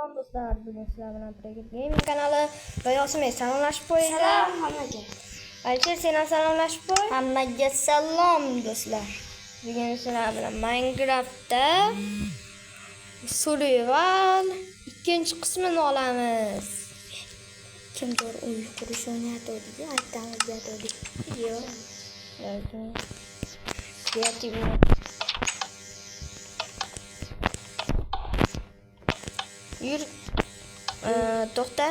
Salom do'stlar, bugun sizlar bilan Pragit Gaming kanali va Yosimay salomlashib qo'ydi. Salom hammaga. Alisher, sen ham salomlashib qo'y. Hammaga salom do'stlar. Bugun sizlar bilan Minecraftda Survival ikkinchi qismini olamiz. Kimdir uy qurish o'ynatdik, aytamiz berdik. Yo'q. Kreativ. Yur. To'xta.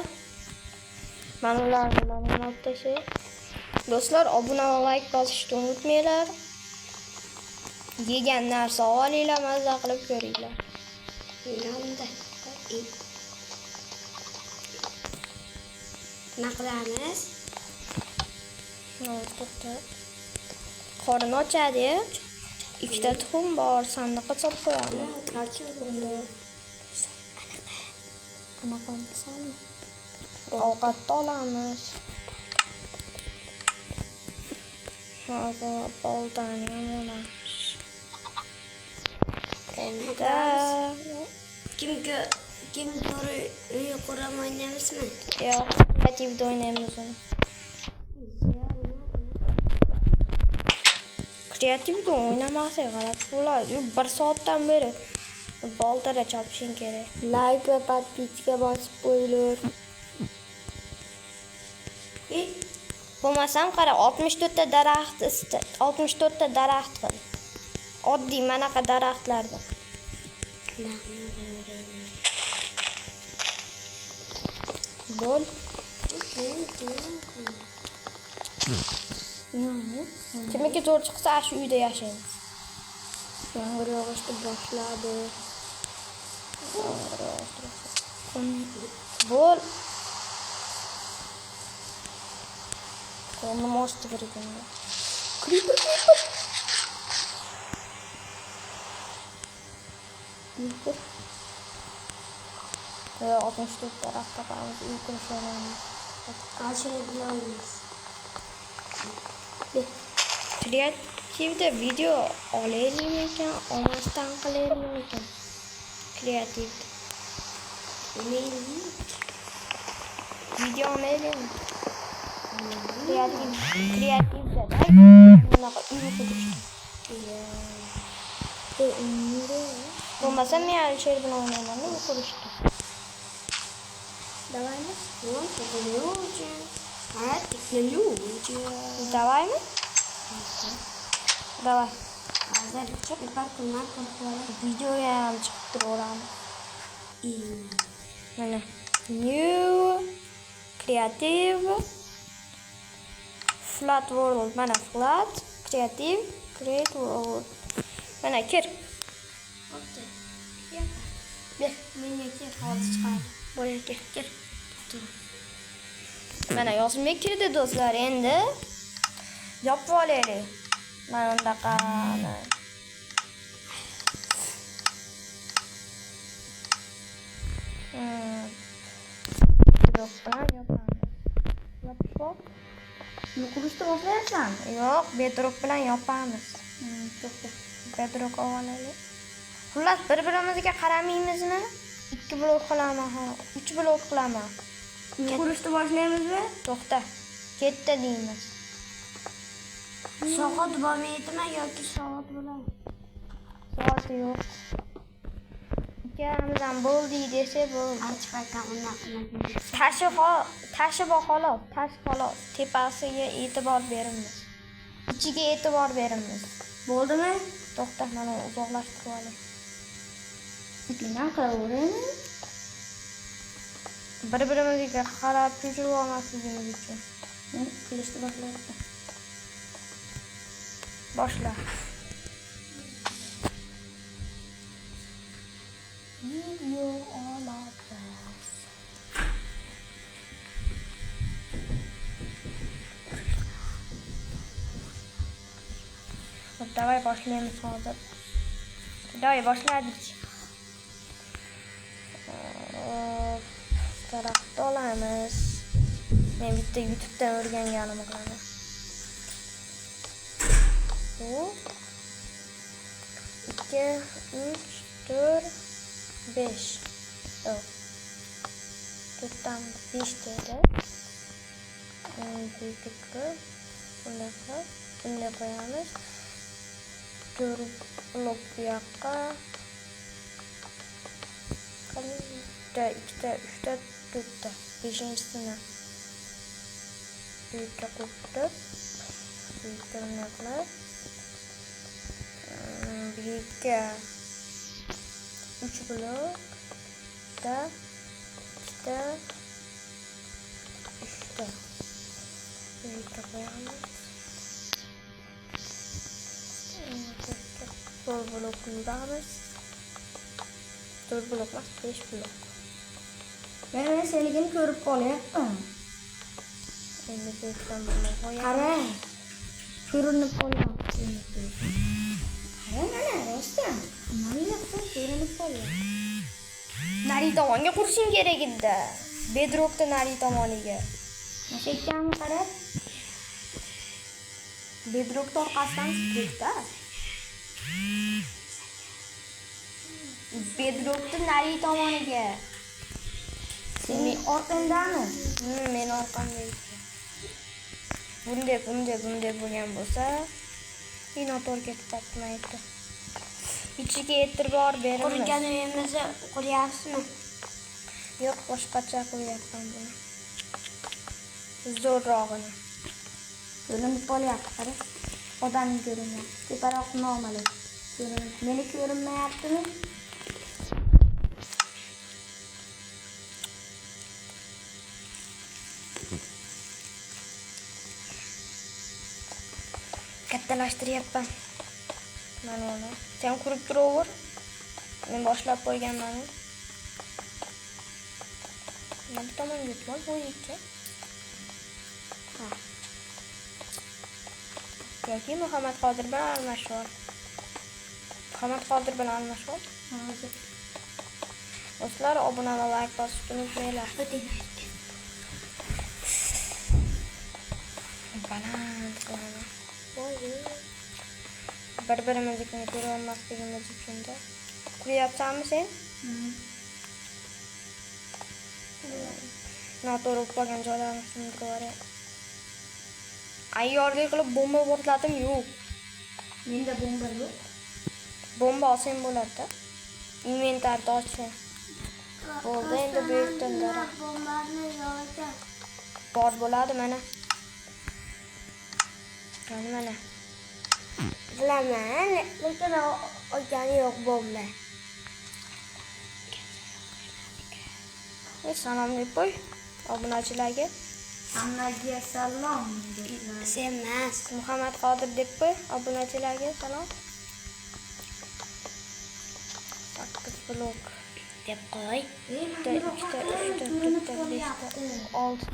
Mana ularni olib tashlay. Do'stlar, obuna va like bosishni unutmanglar. Yegan narsa olinglar, mazza qilib ko'ringlar. Nanda. Nima qilamiz? To'xta. Qorin ochadi. Ikkita tuxum bor, sandiqqa solib qo'yamiz. Qancha bo'ldi? Anaqa qilsam, Ovqatni olamiz. Hozir boltani ham olamiz. Endi kimdir uy quraman o'ynaymizmi? yo'q, kreativda o'ynaymiz uni. Kreativda o'ynamasak g'alati bo'ladi. 1 soatdan beri boltada chopishing kerak. Like va podpiska bosib qo'yinglar. Bo'lmasam qara 64 ta daraxt 64 ta daraxt qil. Oddiy manaqa daraxtlarda. Bo'l. Kimiki zo'r chiqsa, shu uyda yashaymiz. Yomg'ir yog'ishni boshladi. Bo'l. Qo'lni mo'sti ekan. Creeper. 64 daraxt topamiz, uy qurish olamiz. Qachon Kreativda video olaylikmi ekan, olmasdan qilaylikmi ekan? Kreativda. Video olaylikmi? Kreativda. Bunaqa uy qurish. Bo'lmasa men Alisher bilan o'ynayman, uy qurishda. Давайmi? Yo'q, teknologiya. Ha, teknologiya. Давайmi? Давай. Hozir bir kunlar ko'rib Videoga ham chiqib turaveramiz. Mana new creative flat world. Mana flat creative create world. Mana kir. Menga hozir chiqadi. Bo'lar kir. Mana Yosimga kirdi do'stlar. Endi yopib olaylik. Mana undaqani. Bedrock bilan yopamiz. Yopish bor. Qurishni boshlayapsan? Yo'q, bedrock bilan yopamiz. To'xta. Bedrock olaylik. Xullas, bir-birimizga qaramaymizmi? 2 blok qilaman, 3 blok qilaman. Qurishni boshlaymizmi? To'xta. Ketdi deymiz. Soat bo'lmaydimi yoki soat bo'ladi? Soati yo'q. Ikkalamiz ham bo'ldi desa bo'ldi. Archifaytdan unaqa. Tashi bor xolos, tash xolos. Tepasiga e'tibor beramiz. Ichiga e'tibor beramiz. Bo'ldimi? To'xta, mana uzoqlashtirib oling. Nima qilaveramiz? Bir-birimizga qarab tushirib olmasligimiz uchun. Qilishni boshlayapti. Boshla. Video olamiz. Давай boshlaymiz hozir. Davay boshladik. Daraxt olamiz. Men bitta YouTube'dan o'rganganimni qilaman. 2, 3, 4, 5. Yo'q. to'rtdan 5 deydi. Büyüklükü bunday qo'yamiz. 4 blok bu yoqqa. Bitta, ikkita, uchta, to'rtta. 5-sini büyükka qo'yib, büyükka bunday qilib, büyükka 3 blok, bitta, ikkita, uchta. Büyükka qo'yamiz. 4 blok yuramiz. 4 blok emas, 5 blok. Men seligini ko'rib qolyapman. Endi büyükdan bunu qo'yamiz. Qarang. Ko'rinib qolyapti. Qarang mana, rostdan. Nimalar ko'rinib qolyapti. Nari tomonga qurishing kerak edi. Bedrockda nari tomoniga. Mana ekanmi qarab. Bedrockda orqasidan chiqdi. Bedrockda nari tomoniga. Sening orqangdami? Men orqamda ekan. Bunday bo'lgan bo'lsa, noto'g'ri ketib qolmaydi. Ichiga e'tibor beramiz. Qurgan uyimizni quryapsizmi? Yo'q, boshqacha qo'yapman buni. Zo'rrog'ini. Ko'rinib qolyapti, qarang. Odamni ko'rinyapti. Teparoq nomalik. Meni ko'rinmayaptimi? Kattalashtiryapman. Mana uni. Sen qurib turaver. Men boshlab qo'yganman. Mana bu tomonga o'tmol bo'yicha. Ha. Yoki Muhammad Qodir bilan almashib. Muhammad Qodir bilan almashib. Hozir. Do'stlar, obuna va like bosishni unutmanglar. Baland qilamiz. Bir-birimizni ko'rolmasligimiz uchun da. Kuryapsanmi sen? Noto'g'ri bo'lgan joylarni sindirib ko'ray. Ayyorlik qilib bomba portlatim yo'q. Menda bomba yo'q. Bomba olsang bo'ladi-da. Inventarni ochsang. Bo'ldi, endi buyukdan dara. Bombani yo'qdan. Bor bo'ladi mana. Mana. Bilaman, lekin olgani yo'q bomba. Salom deb qo'y obunachilarga. Hammaga salom dedilar. Emas, Muhammad Qodir deb qo'y obunachilarga salom. 8 blok deb qo'y. 1 2 3 4 5 6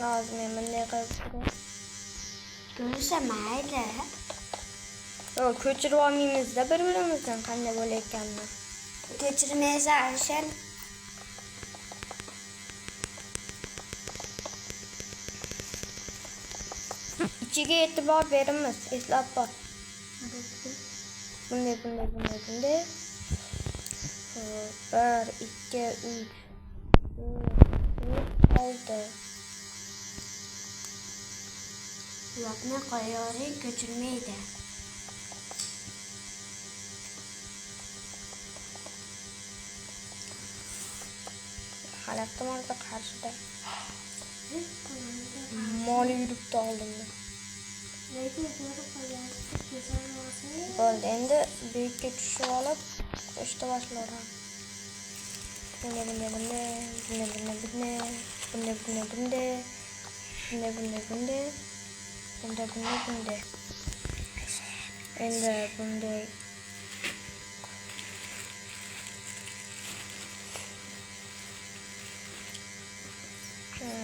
Lazım bunday qilib. Ko'rsa mayli. Yo'q, ko'chirib olmaymiz-da bir-birimizdan qanday bo'layotganini. Ko'chirmaysan, Alisher. Ichiga e'tibor beramiz, eslab qol. Bunday. 1 2 3 4 6 Buyoqni qo'yaring, ko'chirmaydi. Xalaq tomonda qarshida. Moli yuribdi oldimda. Bo'ldi, endi buyukka tushib olib, ishda boshladim. Bunday. Endi bunday.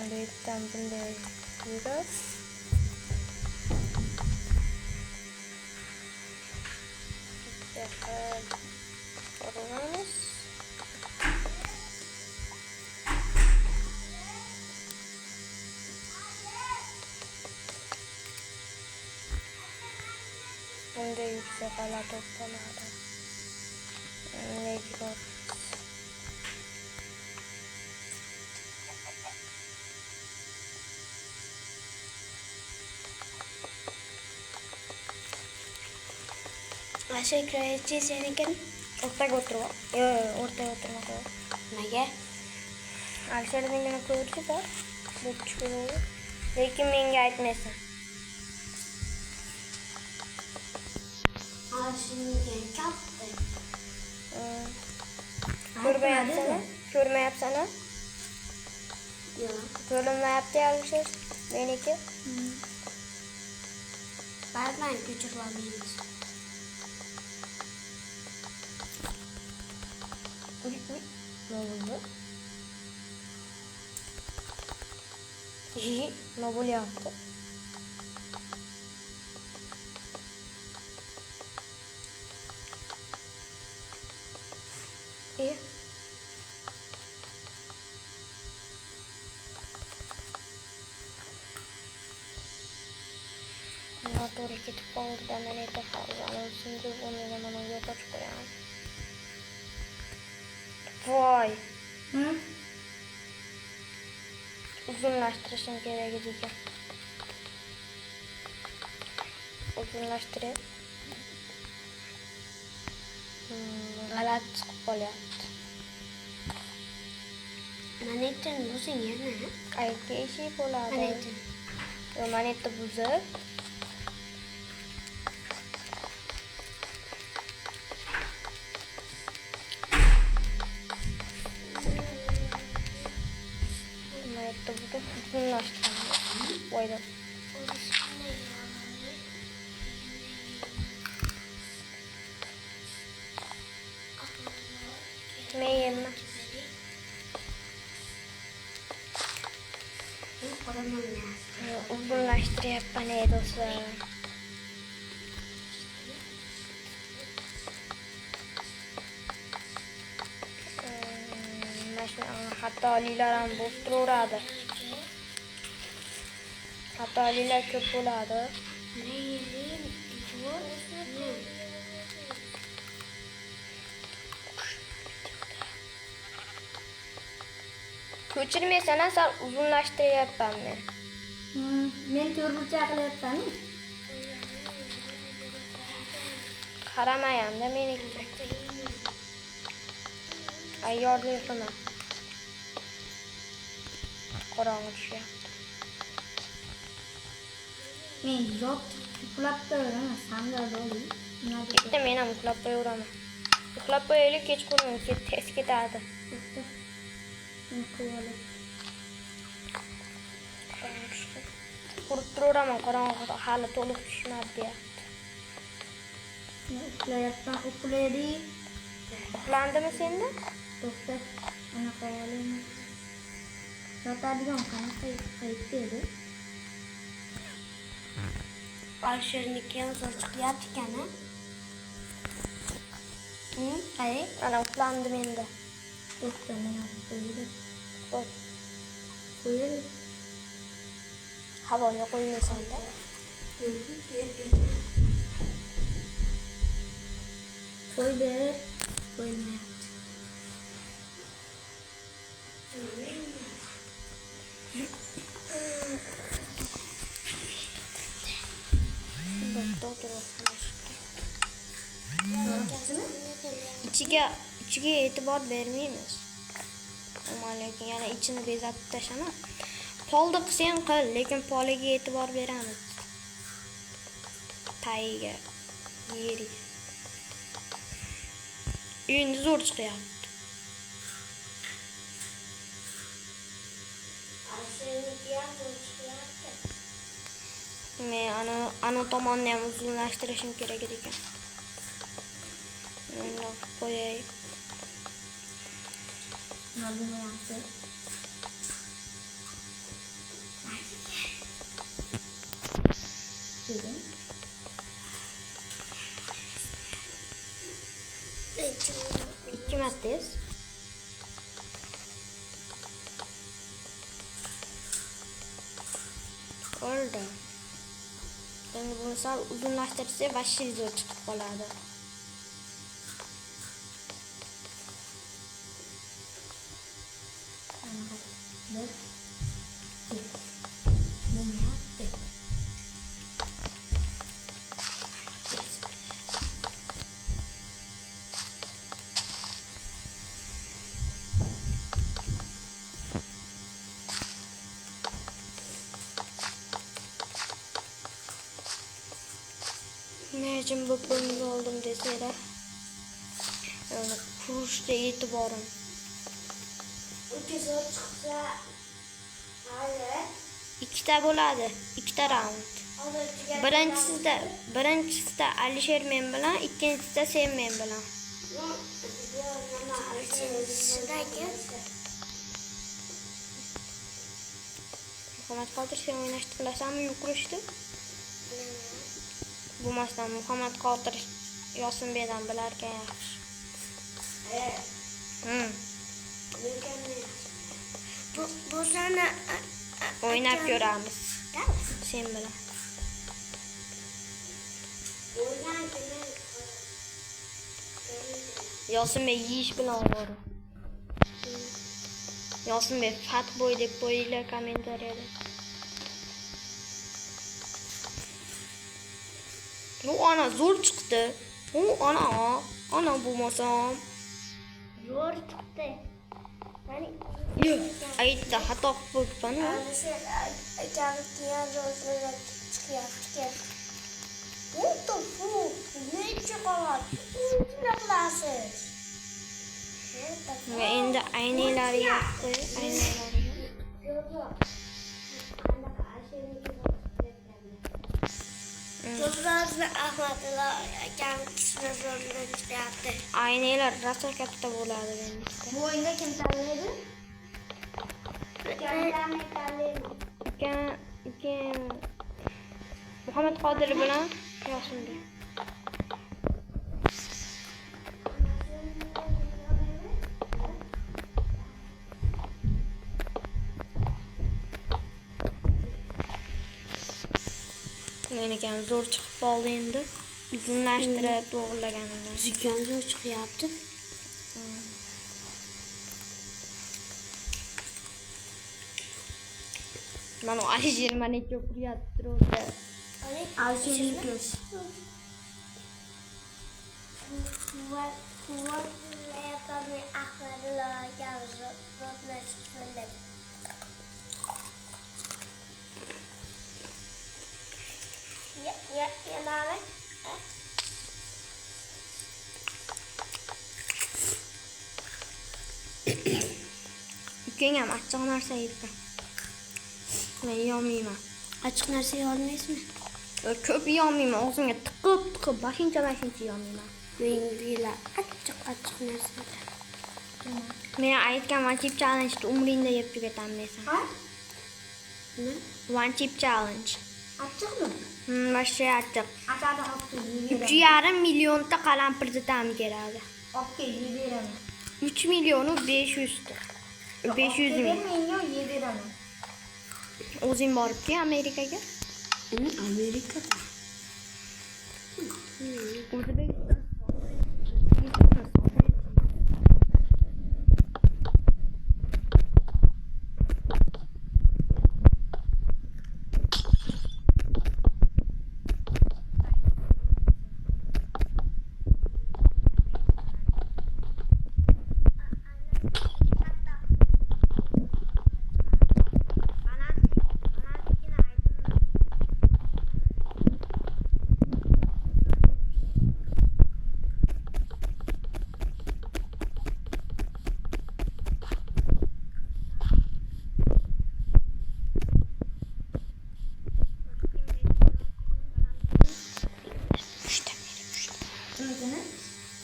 Buyukdan bunday yurib. Ko'ramiz. Bunda yüksek ala topladı. Ne diyor? Aşağı kraliçe senikin. Ortaga oturma. Yok, ortaya oturma. Nega? Alsher'dengini ko'rchi bor. Bu chiqadi. Lekin menga aytmaysan. Aşınken kaptı. Ko'rmayapsan? Ko'rmayapsan? Yok. Ko'rinmayapti Alsher. Meniki. Bazen küçüklemeyiz. Uy. Ne oldu? İyi. Ne bo'lyapti? İyi. Noto'ga ketib qoldi. Men aytib qolganim uchun deb uni mana yo'qqa qo'yaman. Voy. Uzunlashtirishim kerak edi ekan. Uzunlashtirib. G'alati chiqib qolyapti. Manettin buzing yana. Qayerga eshik bo'ladi? Manettin. Manetni buzib. Manetni buzib uzunlashtiramiz. Voyda. Men yemma. Uzunlashtiryapman do'stlar. Xatoliklar ham bo'lib turaveradi. Xatoliklar ko'p bo'ladi. Ko'chirmaysan, sal uzunlashtiryapman men. Men to'rtburchak qilyapman. Qaramayam-da meniki. Ayyorlik qilma. Qorong'i tushyapti. Men yo'q uxlab qo'yaman, sandalda o'ling. Bitta men ham uxlab qo'yaveraman. Uxlab qo'yaylik, kechqurun tez ketadi. Qurib turaveraman, qorong'i hali to'liq tushmadi deyapti. Uxlayapman, uxlaydi. Uxlandimi senda? To'xta, ana qo'yalaymi? Yotadigan qanaqa paytda edi? Alsher'niki ham zo'r chiqyapti ekan-a? Qay? Ana uxlandim endi. To'xta, men olib qo'ydi. Qo'y. Qo'ydi. Havoga qo'ymaysan-da. Qo'ydi. Qo'ymayapti. İçiga e'tibor bermaymiz. Lekin yana ichini bezatib tashama. Polni qilsang qil, lekin poliga e'tibor beramiz. Tayiga, yeriga. Endi zo'r chiqyapti. Men ana tomonni ham uzunlashtirishim kerak ekan. Mana qo'yay. Nima yaptı? Dedim. İki maddeyiz. Oldu. Endi buni sal uzunlashtirsa vashshi zo'r chiqib qoladi. Nechun bu pulni oldim desanglar. Yani kuruşda e'tiborim. Uchizo'r chiqsa, hali Ikkita bo'ladi, ikkita raund. Birinchisida Alisher men bilan, ikkinchisida sen men bilan. Muhammad Qodir sen o'ynashni bilasanmi yugurishdi? Bo'lmasdan Muhammad Qodir Yosinbekdan bilar ekan yaxshi. Bu sana O'ynab ko'ramiz. Sen bilan. Yosinbek yeyish bilan ovora. Yosinbek fatboy deb qo'yinglar kommentariyada. Bu ana zo'r chiqdi. U ana bo'lmasam. zo'r chiqdi. Yo'q, aytdi xato qilib qo'yibman. Va endi aynalariga qo'yib, Do'stlarni Ahmadilla akam kishini zo'rlab chiqyapti. aynalar rosa katta bo'ladi endi. Bu o'yinda kim tanlaydi? Keyin Muhammad Qodir bilan Yosinbek. Men ekan zo'r chiqib qoldi endi. Uzunlashtirib to'g'rilaganimdan. Zikon zo'r chiqyapti. Mana Alisher mana ko'piryapti o'zi. Alshinimiz. Ukang ham achchiq narsa yeydi. Men yeyolmayman. Achchiq narsa yeyolmaysizmi? Ko'p yeyolmayman. Og'zimga tiqib bashincha yeyolmayman. Menga achchiq narsa. Men aytgan one chip challenge umringda yeb tugataman desam. Ha? Ne? One chip challenge. Achchiqmi? Boshqa achchiq. Achada olib 3,5 millionta qalampirzitam keladi. Olib yeb beraman. 3 milyonu 500 ta. 500 ming. Menga yeb beraman. O'zing boribdi Amerikaga? Amerikada. O'zbekiston.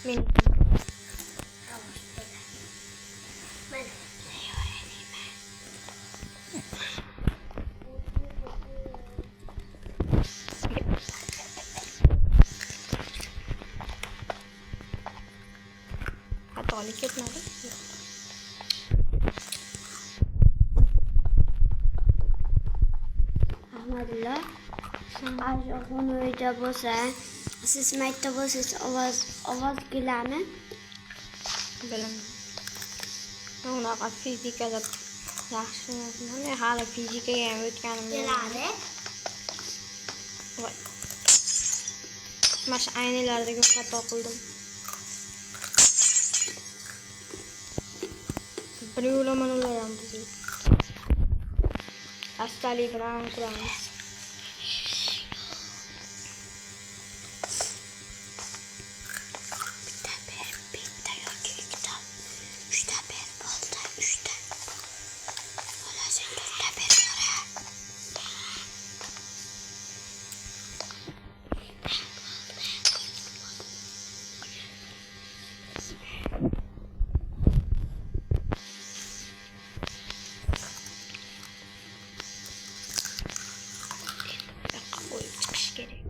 Men xatolik ketmadi. Ahmadilla Ashxon uyda bo'lsa, siz maktab bo'lsangiz ovoz kelami? Bilaman. Unaqa fizikada yaxshi emasman. Hali fizikaga ham o'tganim yo'q. Keladi. Voy. Mana shu aynilarda ko'p xato qildim. Bir yo'laman ular ham buzildi. Astalik bilan quramiz. Bitta yoki ikkita. 3 ta ber bo'ldi, 3 ta. Xohlasan 4 ta ber bora. Yoqqa qo'yib chiqish kerak.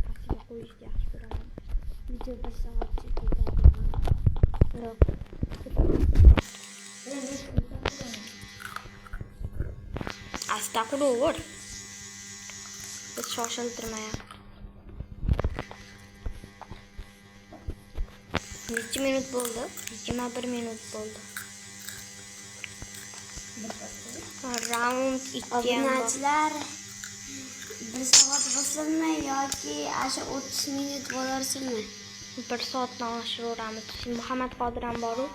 Pastga qo'yishni yaxshi ko'raman. Video 1 soatcha ketadi. Yo'q. Asta quraver. Biz shoshiltirmayapti. Necha minut bo'ldi? 21 minut bo'ldi. Round 2 ham bor. Obunachilar 1 soat bo'lsinmi yoki asha 30 minut bo'larsinmi? 1 soatdan oshiraveramiz. Muhammad Qodir ham bor-ku.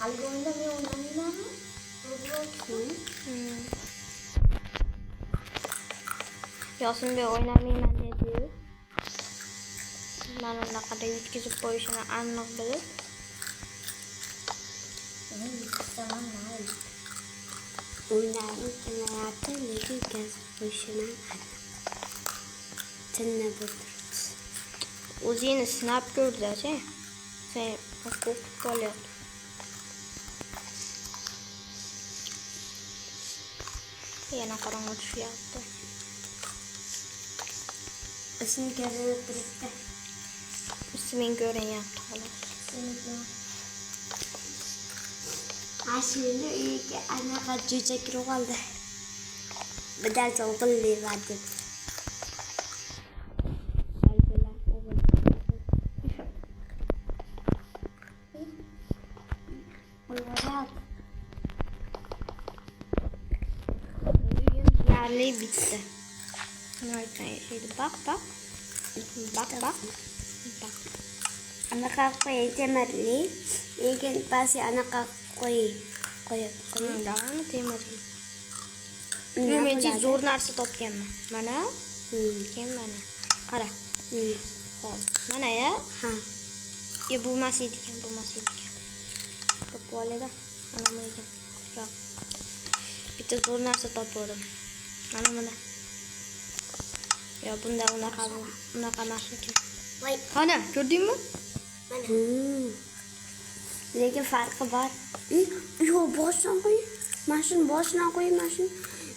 Algonda men o'ynamaymanmi? Yosinbek o'ynamayman dedi-yu. Mana unaqada yetkazib qo'yishini aniq bilib. O'ynayni kelmayapti, lekin gazib qo'yishini tinni bildiribdi. O'zingni sinab ko'rdi-chi. Sen qo'rqib qolyapti. Yana qorong'i tushyapti. Ismi ko'rinib turibdi. Isming ko'rinyapti xolos. Ashini uyiga anaqa jo'ja kirib qoldi. Bidan o'g'illi va deb. Deyarli bitti. Nima aytaydi? Baq. Anaqa qo'y temirli, lekin pasti anaqa qo'yib. Davomli temirli. Men zo'r narsa topganman. Mana. Keyin mana. Qara. Hop. Mana ya. Ha. Bo'lmas ekan. Topib oladi. Mana bu ekan. Yo'q. Bitta zo'r narsa topdim. Mana. Ya bunda unaqa emas ekan. Voy, Qani, ko'rdingmi? mana. Lekin farqi bor. Yo'q, boshdan qo'y. Mashina boshidan qo'y,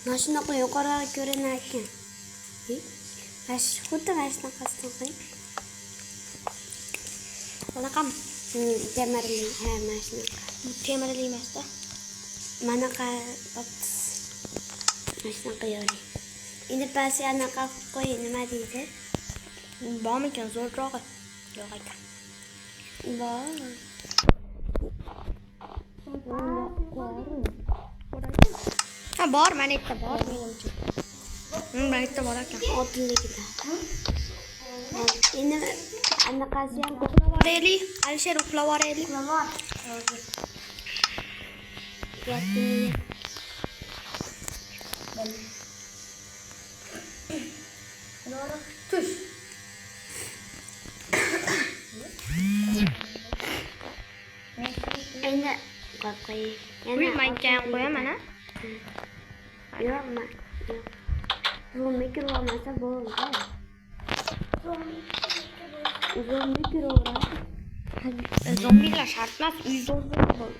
mashina qo'y, yuqoriga ko'rinar ekan. Xuddi mashina qasdan qo'y. Bunaqami? Temirli, ha, mashina. Bu temirli emas-da. Mana mashina qo'yavering. Endi pasti anaqa qo'y, nima deydi? Bormikan zo'rrog'i? Yo'q ekan. Bor. Ha, bor, mana yerda bor menimcha. Mana yerda bor ekan. Odilligida. Endi anaqasi ham Uxlavoraylik. Alisher uxlavoraylik. bor. Yaqin. Tush. Endi qo'y. Uy, mayka ham qo'yaman, ha? Yo'q, zo'rni kirolmasa bo'ldi. Zo'rni kiraveradi. Zombilar shart emas, uy zo'r bo'ladi.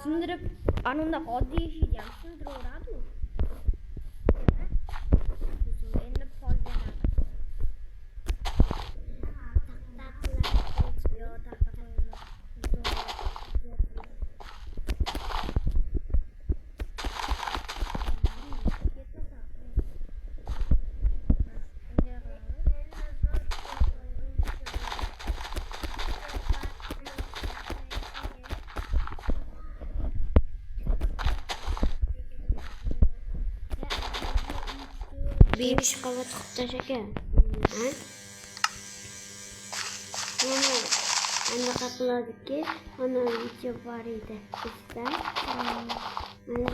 Sindirib, anunda oddiy yashaydi ham sindiraveradi. bebish qavat qilib tashagan. Ha? Mana anaqa qiladiki, mana video bor edi. Bizda. Mana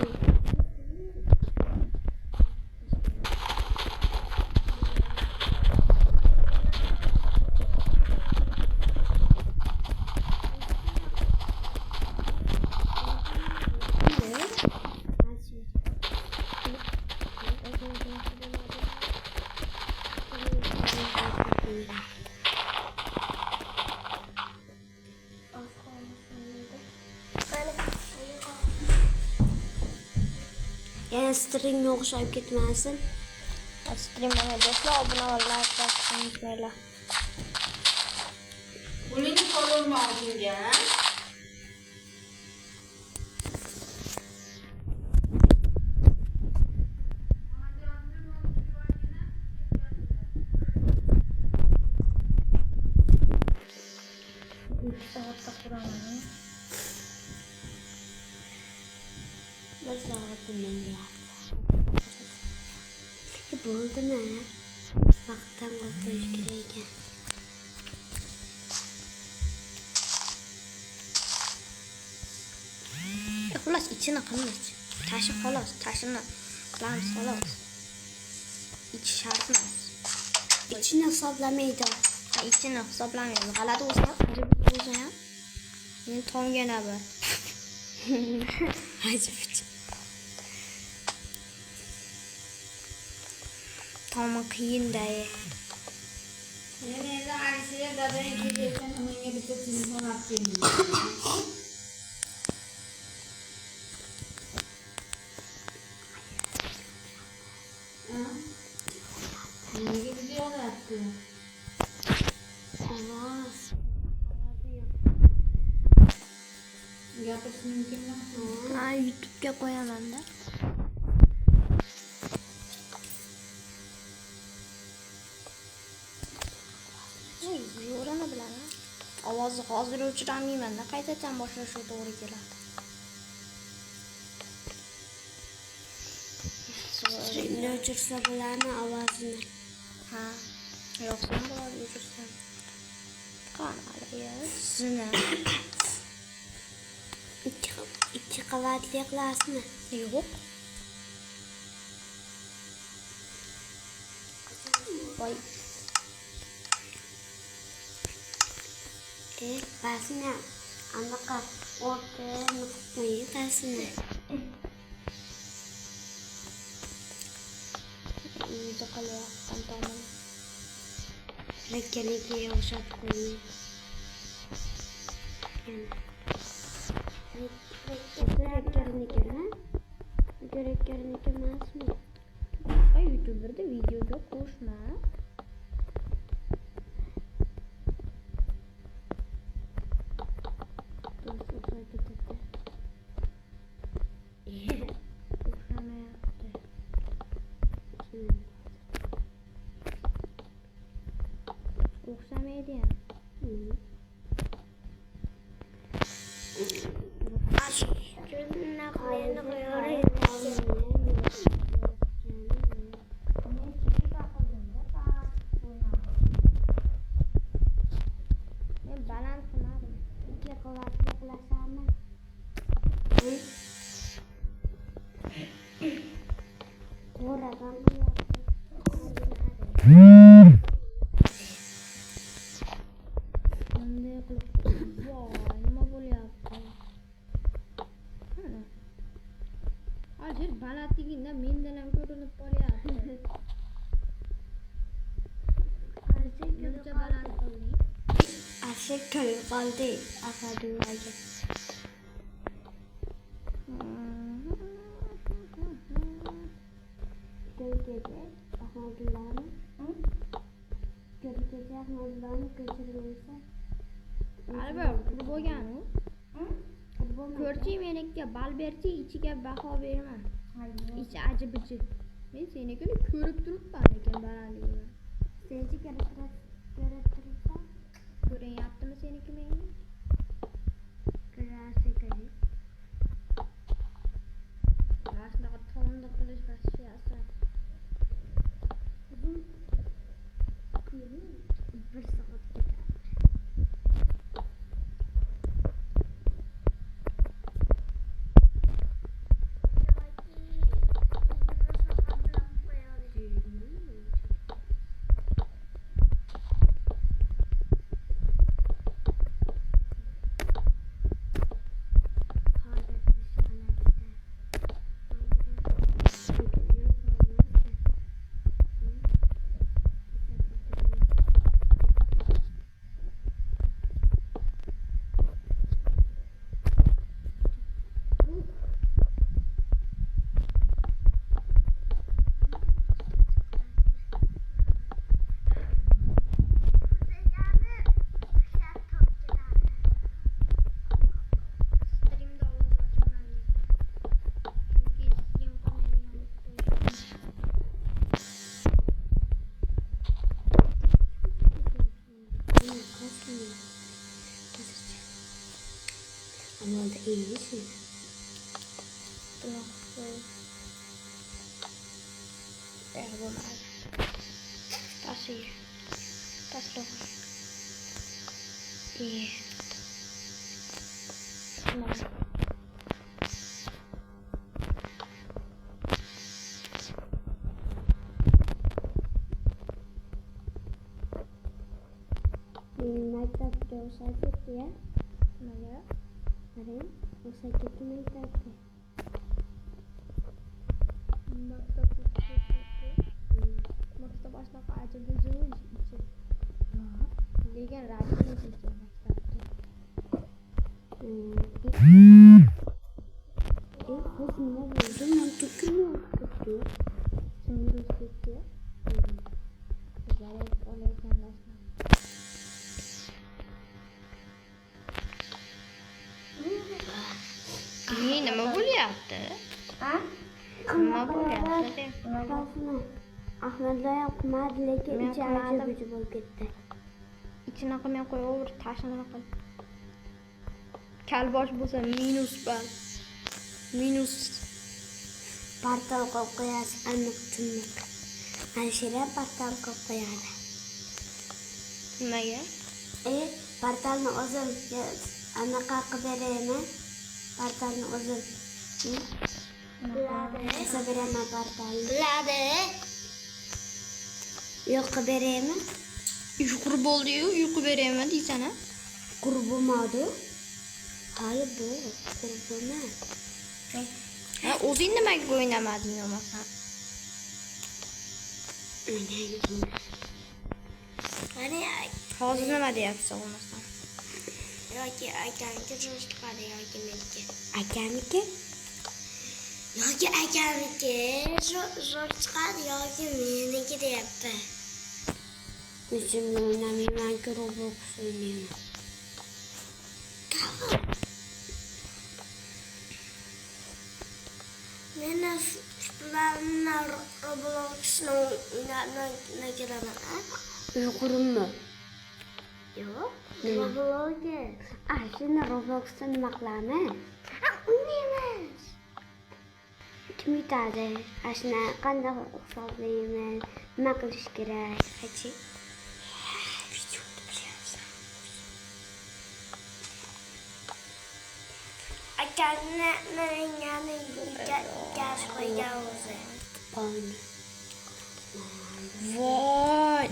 yana stringga o'xshab ketmasin. Streamga do'stlar obuna va like bosishni unutmanglar. Buning qo'lini olgan. Soatda quraman. Bir soatdan bo'ldimi? Vaqtdan qo'yish kerak ekan. Xullas ichini qilmiz. Tashi xolos, tashini qilamiz xolos. İçi shart emas. İçini hisoblamaydi. İçini hisoblamaymiz. G'alati bo'lsa ham, ajib bo'lsa ham. Men tomgana bir. Ajib. Tomi qiyin-da. Yana endi Aysha dadang kelgan menga bitta telefon olib keldi. Nega video olyapti? Xolos. Gapirish mumkinmi? Ha, YouTube'ga qo'yaman-da. Yo'lini bilaman. Ovozni hozir o'chiramayman-da, qaytadan boshlashga to'g'ri keladi. Stringni o'chirsa bo'ladimi ovozini? Ha, yo'qsa bo'ladi o'chirsam. Qanaqalar sizini ikki qavatli qilasizmi? yo'q. Voy, Basini anaqa o'rtani qo'ying basini. uyda qilyapman tomini. Lekkaniga o'xshab qo'ying. Kerak emasmi? Ha, YouTuberda videoga qo'shma. O'xshamayapti. O'xshamaydi ham. Men baland qilmadim. Ikki qavatli qilasanmi? Qo'radan Bunday qilib, voy, nima bo'lyapti? Hozir balandligingda mendan ham ko'rinib qolyapti. Buncha baland qilding. Ashik to'yib qoldi Afadullaga. Ko'rgazda Ahmadullani ko'chirmaysa Albatta, qurib bo'lgan-ku. Ko'rchi meniki bal berchi, ichiga baho berma. İçi acı-bıcı. Men senikini ko'rib turibman lekin balandligini. senchi ko'rib turibsan? Ko'ryaptimi seniki menga? Ko'rasa kerak. Mana shunaqa tomni qilish vashiyasi. Yo'q, bo'lmaydi. Tasir. Tasloq. Maktabga o'sha ketdi ya. Nimaga? Qarang, o'sha ketdi maktabga. Maktab ashlaqa ajib buzilib ichi. Lekin radiyani ichi maktabda. Kız nima bo'ldi? Men tukimni o'qitdi. Sindirib ketdi. Zarar olayotganlar. Nima bo'lyapti? Ha? Nima bo'lyapti? Qafasini Ahmadlar ham qilmadi, lekin Men ichi qilmadim. ajib bo'lib ketdi. İçine qilmay qo'yaver, tashini qil. Kalbosh bo'lsa minus bal. Minus. Portal qo'yib qo'yasiz, aniq tiniq. Anshira portal qo'yib qo'yadi. Nimaga? Portalni o'zim anaqa qilib beraymi? Portalni o'zim. Biladi. Qilib beraman portalni. Biladi. Yo'q, qilib beraymi? Uyqu bo'ldi-yu, uyqu beraymi deysana? Qurib bo'lmadi. Hali bu qurib bo'lmadi. Ha, o'zing nimaga o'ynamading bo'lmasa? Qani, Hozir nima deyapsiz bo'lmasa? yoki akamga jo'sh chiqadi yoki meniki. Akamniki? Yoki akamniki jo'sh chiqadi yoki meniki deyapti. O'zimni o'ynamayman-ku, Roblox o'ynayman. Men shularni Roblox'ni o'ynamay kelaman. Uyqurimmi? Yo'q, Roblox'ga. Shuni Roblox'da nima qilamiz? O'ynaymiz. Kim yutadi? Shuni qanday hisoblaymiz? Nima qilish kerak? Hachi. Akamni meningani gaz qo'ygan o'zi. Voy!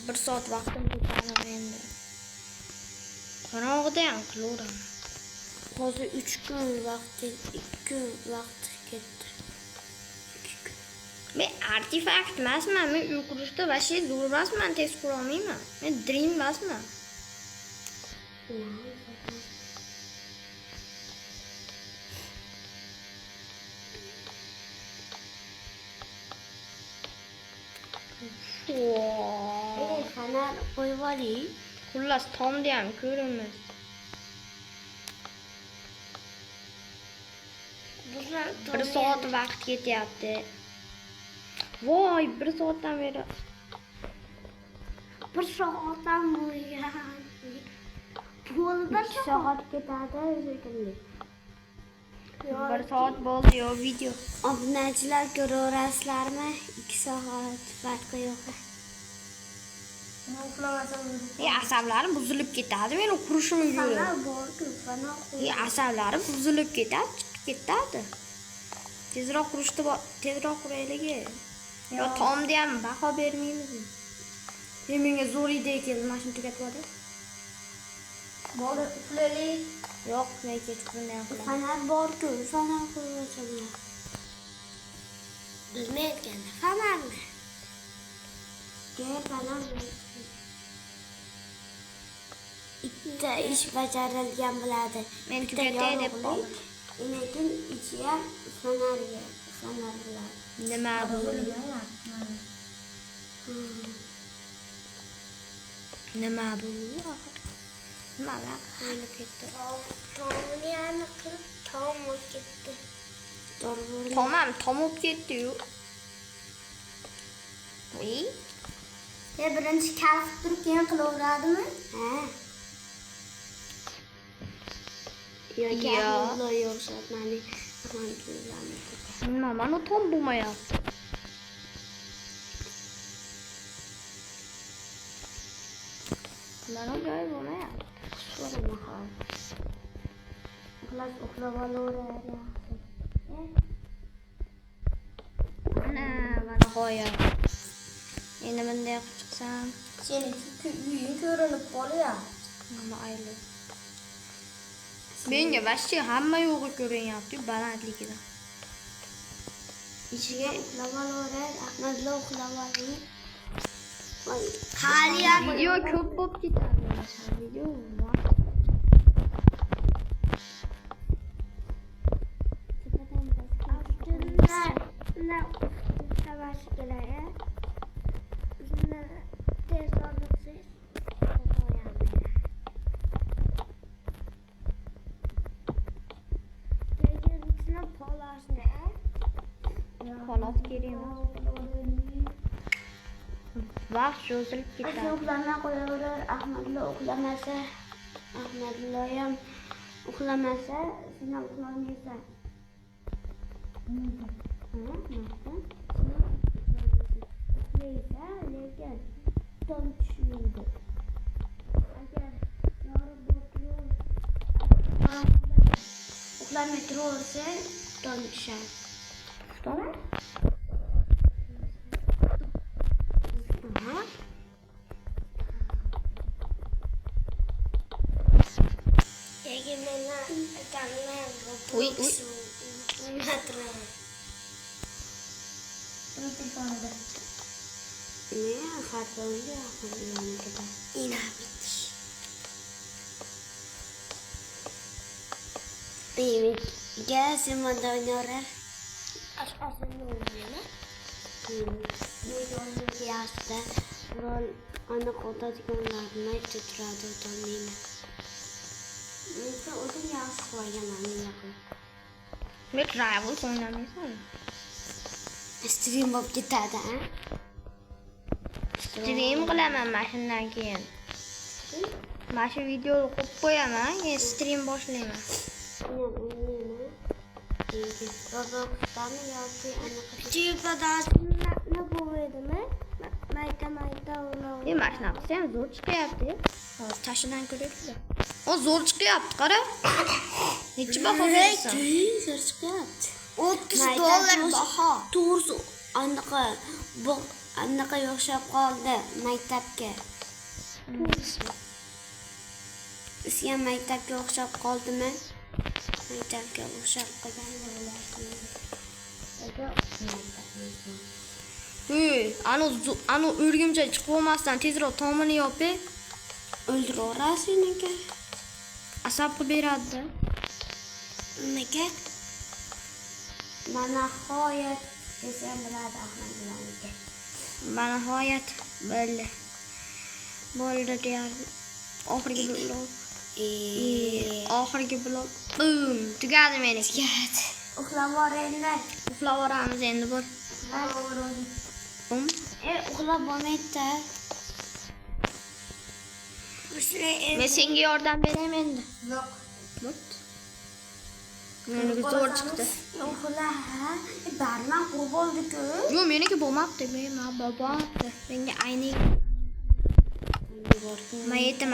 1 soat vaqtim ketadi endi. Qorong'ida ham qilaveraman. Hozir 3 kun vaqti, 2 kun vaqti ketdi. Men artefakt emasman, men uyqurishda vashi zo'r emasman, tez qura olmayman. Men dream emasman. Fanar qo'yib oling. Xullas tomda ham ko'ramiz. Bir soat vaqt ketyapti. Voy, 1 soatdan beri. 1 soatdan bo'lgan. Bo'ldi 1 soat ketadi shekilli. 1 soat bo'ldi-yu video. Obunachilar ko'raverasizlarmi? 2 soat vaqt yo'q. Asablarim buzilib ketadi, meni qurishim yo'q. Fanar bor-ku, fanar qo'y. Asablarim buzilib ketadi, chiqib ketadi. Tezroq tezroq quraylik. Yo tomda ham baho bermaymizmi? Menga zo'r idea keldi, mana shuni tugatib oldi. Bo'ldi, uxlaylik. Yo'q, men kechib bunday qilaman. Fanar bor-ku, fanar qo'yib. Bilmay aytganda fanarmi? Fanar. Ikkita ish bajarilgan bo'ladi. Men tugatay deb qoldim. Lekin ichi ham fanarlar. Nima bu? Nima bu? Nimalar qilib ketdi? Tomni aniq qilib tom bo'lib ketdi. Tomam tomib ketdi-yu. Voy. Birinchi kalf turib keyin qilaveradimi? Ha. Yo'q, o'xshatmadi. Bilmem, mana tom bo'lmayapti. Mana joy bo'lmayapti. Uxlab olaverar. Mana nihoyat. Endi bunday qilib chiqsam, Sening uying ko'rinib qolyapti. mana ayli. Menga vashchi hamma yo'g'i ko'rinyapti balandligidan. Ichiga uxlab olaverar. Ahmadlar uxlab oladi. Video ko'p bo'lib ketadi. Video xolos kerak emas. Vaqt cho'zilib ketadi. Uxlamay qo'yaverar. Ahmadlar uxlamasa, Ahmadlar ham uxlamasa, sen ham uxlamaysan. Lekin tom tushmaydi. Agar uxlamay turaversa, tom tushadi. To'g'ri? Uy, uy. Men travel o'ynamaysan. Stream bo'lib ketadi, ha? Stream qilaman mana shundan keyin. Mana shu videoni qo'yib qo'yaman, keyin stream boshlayman. E, mana shunaqasi ham zo'r chiqyapti. Hozir tashidan ko'ryapsiz. O zo'r chiqyapti, qara. Necha baho bersan? Zo'r chiqyapti. $30 baho. To'g'risi, anaqa yo'xshab qoldi maktabga. Sizga maktabga o'xshab qoldimi? Maktabga o'xshab qolgan Anu o'rgimcha chiqib olmasdan tezroq tomini yopi. O'ldiraverasiz nega? Asab qilib beradi. Nega? Mana nihoyat desam bo'ladi Ahmadlarga. Mana nihoyat bo'ldi. Bo'ldi deyarli. Oxirgi blok. Oxirgi blok. Bum, tugadi meniki. Tugadi. Uxlab yuboringlar. Uxlab olamiz endi bir. Bum. Uxlab bo'lmaydi. Men senga yordam beraman endi. Yo'q. Bot. Meniki zo'r chiqdi. Uxla, ha? Barman qurib oldi-ku. Yo'q, meniki bo'lmabdi. Men bo'lmabdi. Menga ayni Mayeta.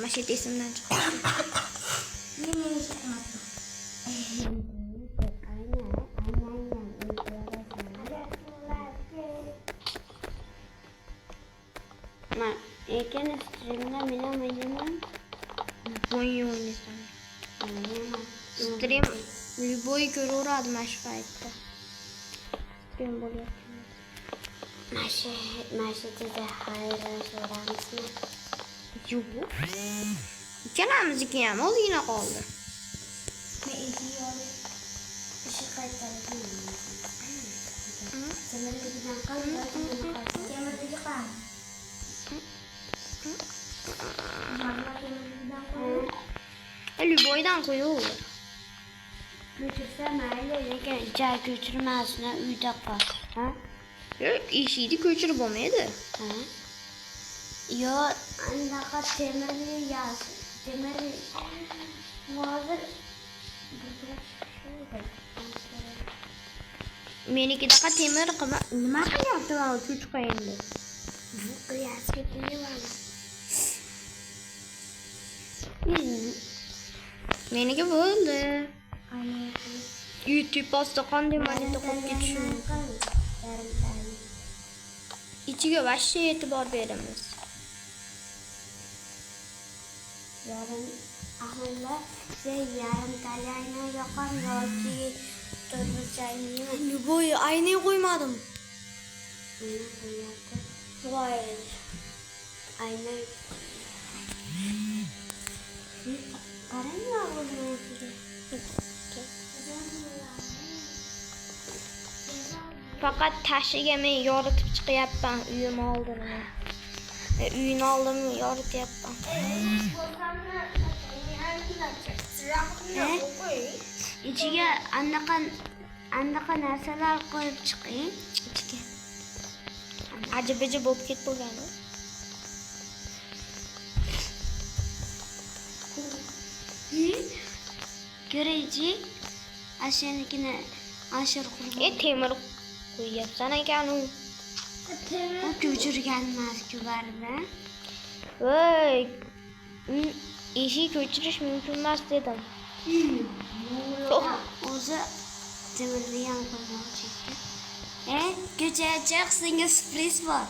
Mashet esimdan chiqdi. Nima chiqmadi? Ekan streamda men o'ynamayman. O'ynaysam. Stream любой ko'raveradi mana shu paytda. Stream bo'lyapti. Mashitida xayrlashamizmi? Yo'q. Ikkalamizniki ham ozgina qoldi. Men ishi qaytardim. Temirligidan temirligi qani? Любойdan qo'yaver. Ko'chirsa mayli, lekin joy ko'chirmasini uyda qol. Ha? Eshikni ko'chirib bo'lmaydi. Ha? Yo, anaqa temirli yaz. Temirli hozir Menikidaqa temir qilma. Nima qilyapti mana cho'chqa endi? Bu qiyasga qilyapman. Meniki bo'ldi. Aynan. YouTube postda qanday moneta qo'yib ketishi mumkin. İçiga vashcha e'tibor beramiz. Yarim ahilla yarim talayni yoqam yoki to'rtchayni Voy, aynay qo'ymadim. voy aynan qarang o'rniga Faqat tashiga men yoritib chiqyapman uyim oldini. Uyini oldimni yorityapman. ichiga anaqa narsalar qo'yib chiqing ichiga. Ajib-ajib bo'lib ketib bo'lgani. Ko'ringchi, ashanikini ashir qurib. Temir qo'yyapsan ekan u. U ko'chirgan emas-ku barda. Voy. Eshik ko'chirish mumkin emas dedim. O'zi temirni ham qo'ymoqchi. Ko'chaga chiq, senga surpriz bor.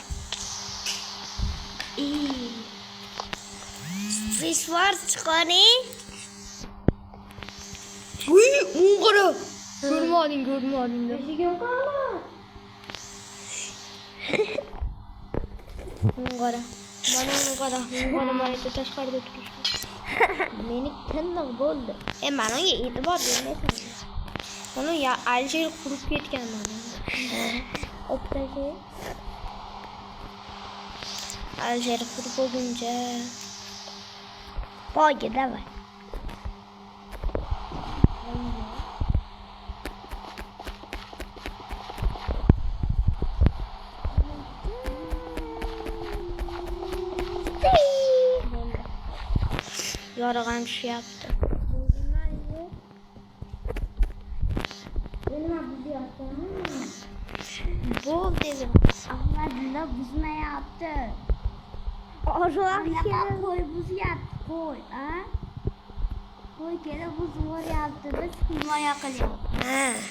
Surpriz bor, chiqaring. Uy, o'g'ri. Ko'rmading. Eshigim qala. O'g'ri. Mana moneta tashqarida turibdi. Meni tiniq bo'ldi. Mana unga e'tibor bermaysan. Mana ya Aljer qurib ketgan mana. Optaga. Aljer qurib bo'lguncha. Poyga davay. Yorug'am tushyapti. Bo'l dedim. Ahmadilla buzmayapti. Anaqa Qo'y buzyapti, qo'y, a? Qo'y kelib buzib yuboryapti, biz himoya qilyapmiz.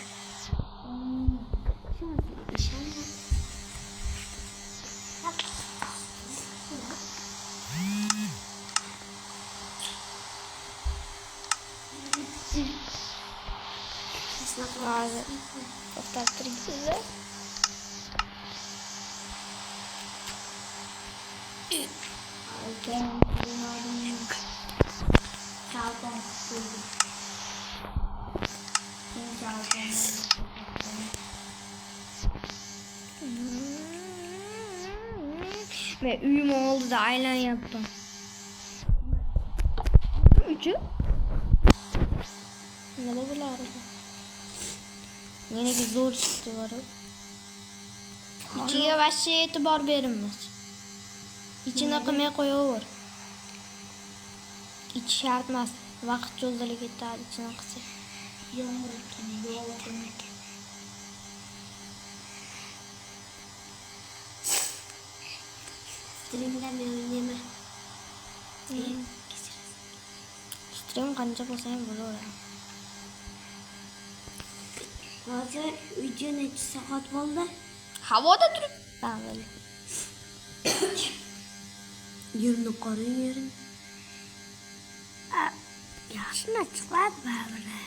hozir to'xtab turibsiz-a? Men uyim oldida aylanyapman. Uchi? Nima bo'lardi? Meniki zo'r chiqdi borib. İçiga vashcha e'tibor berinmas. İchini qilmay qo'yaver. İç shart emas. Vaqt cho'zilib ketadi ichini qilsak. Streamda men o'ynayman. Stream qancha bo'lsa ham bo'laveradi. Hozir video necha soat bo'ldi? Havoda turib. Avval. Yerni qarang, yerini. Yaxshi chiqadi baribir.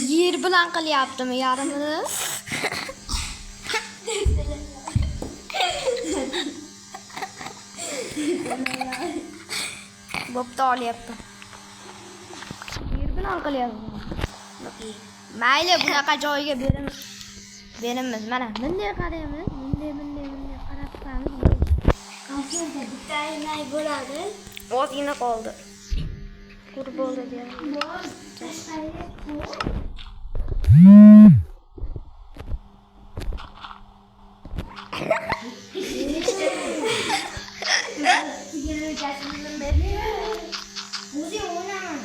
Yer bilan qilyaptimi yarimini? Bo'pti olyapti. Yer bilan qilyapti. Mayli bunaqa joyga beramiz. Mana bunday qaraymiz. Bunday qarab turamiz. Dayanay bo'ladi. Ozgina qoldi. Qurib bo'ldi deya. Bor, tashqariga qo'y. Sigara jasmini berdi. O'zi o'ynaman.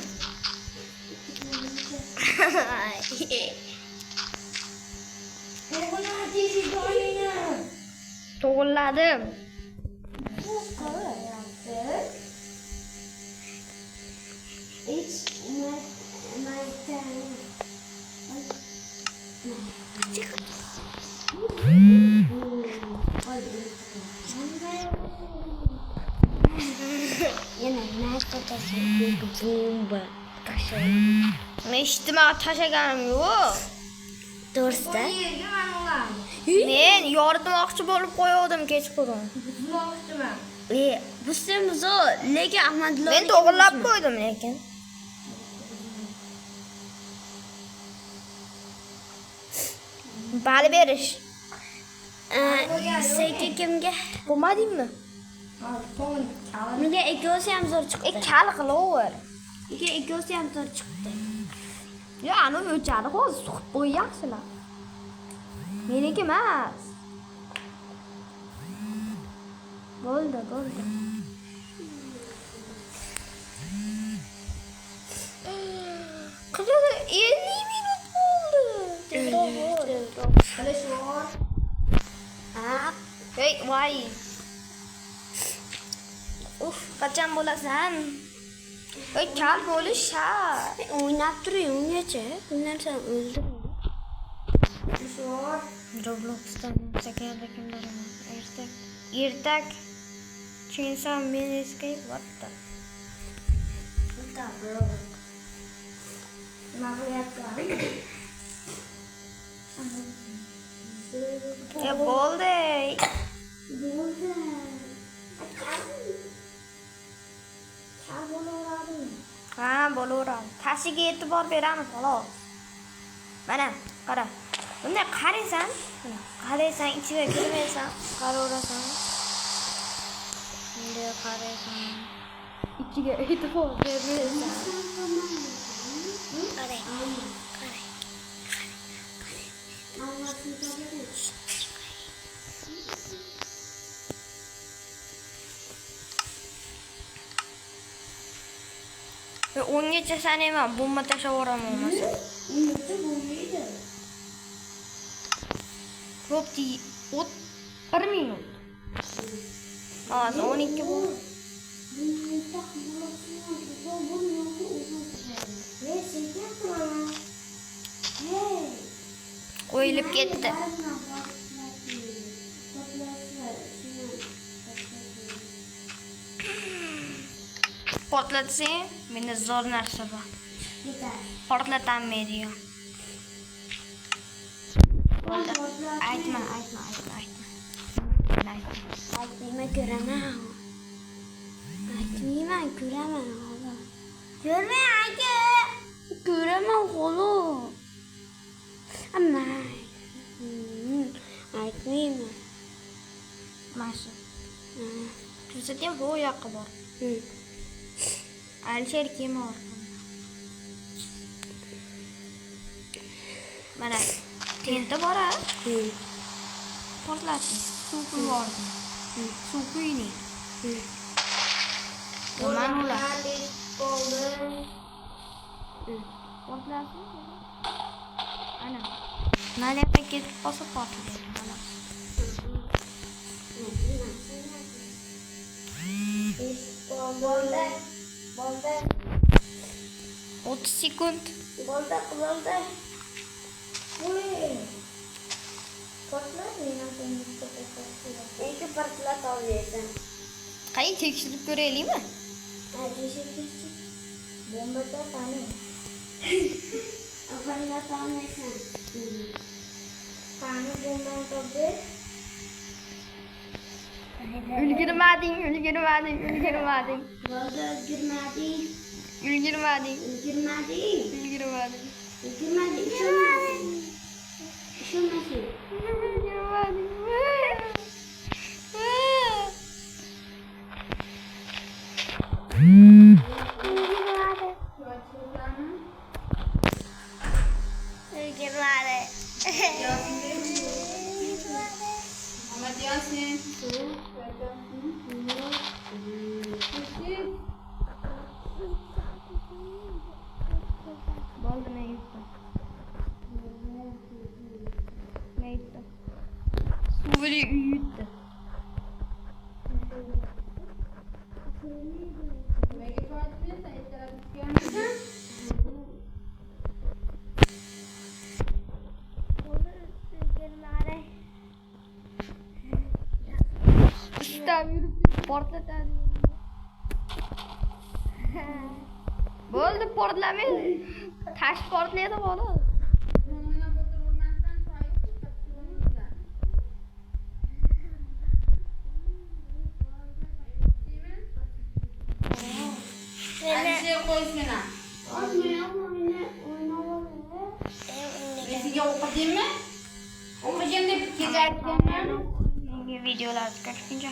O'g'lim tezlik o'ynaydi. To'g'riladim. It's my turn. Yana naqd tashlab bomba tashlab. Eshitma tashlaganim yo'q. To'g'risida? Men yoritmoqchi bo'lib qo'ydim kechqurun. Buzmoqchiman. Bu semzo lekin Ahmadullo. Men to'g'rilab qo'ydim lekin. Bali berish. Seki kimga? Bo'lmadingmi? Nega ikkosi ham zo'r chiqdi? Kal qilaver. Nega ikkosi ham zo'r chiqdi? Ya, ani o'chadi hozir suqib qo'yasizlar. Meniki emas. Bo'ldi. Qizlar 50 minut bo'ldi. Qilish bor. Hey, voy. Qachon bo'lasan? Ey, kal bo'lish shart. O'ynab turing ungacha. Undan o'ldim. Qilish bor. Robloxdan sekin-sekin ertak. Chainsaw Man Escape, what the? Ya bo'ldi. Ha, bo'laveradi. Tashiga e'tibor beramiz, xolos. Mana, qara. Bunday qaraysan, ichiga kirmaysan, qaraverasan. Bunday qaraysan. Ichiga e'tibor bermaysan. Qarang. Men 10gacha sanayman, bomba tashlab olmasa. Ungacha bo'lmaydi. Ko'pti 1 minut. Hozir 12 bo'ldi. Qo'yilib ketdi. Portlatsang, menda zo'r narsa bor. Portlatanmaydi. Aytma. Aytmayman, ko'raman. Aytmayman, ko'raman. Ko'rmay aka. Ko'raman xolos. Amma. Aytmayman. Masha. Ko'rsating bu yoqqa bor. Alisher kim bor? Mana tenta bor-a? Portlating. Suv bor. Suv quying. Mana ular. Portlating. Ana. Nariyoqqa ketib qolsa portlaydi. Mana. Bo'ldi. 30 sekund. Bo'ldi. Ikki portlat olasan. Qay tekshirib ko'raylikmi? Bombada qani? Portlat olmaysan. Qani bomba qildi? Ulgurmading. Bo'ldi, Ulgurmading. Ishonmasin. Girmadi. Muhammad Yasin. Bo'ldi, men yutdim. Men yutdim. Suvli yutdi. Nimaga foyda bersan? Ertalab tushganmisan? Girmadi. Ustam yurib portlatadi. Bo'ldi, portlamaydi. Tash portlaydi xolos. O'ynab o'tirmasdan choy ichib turibsan. Alisher qo'ysana. Sizga o'qidingmi? O'qiganda kezarkanman. Yangi videolar chiqarishguncha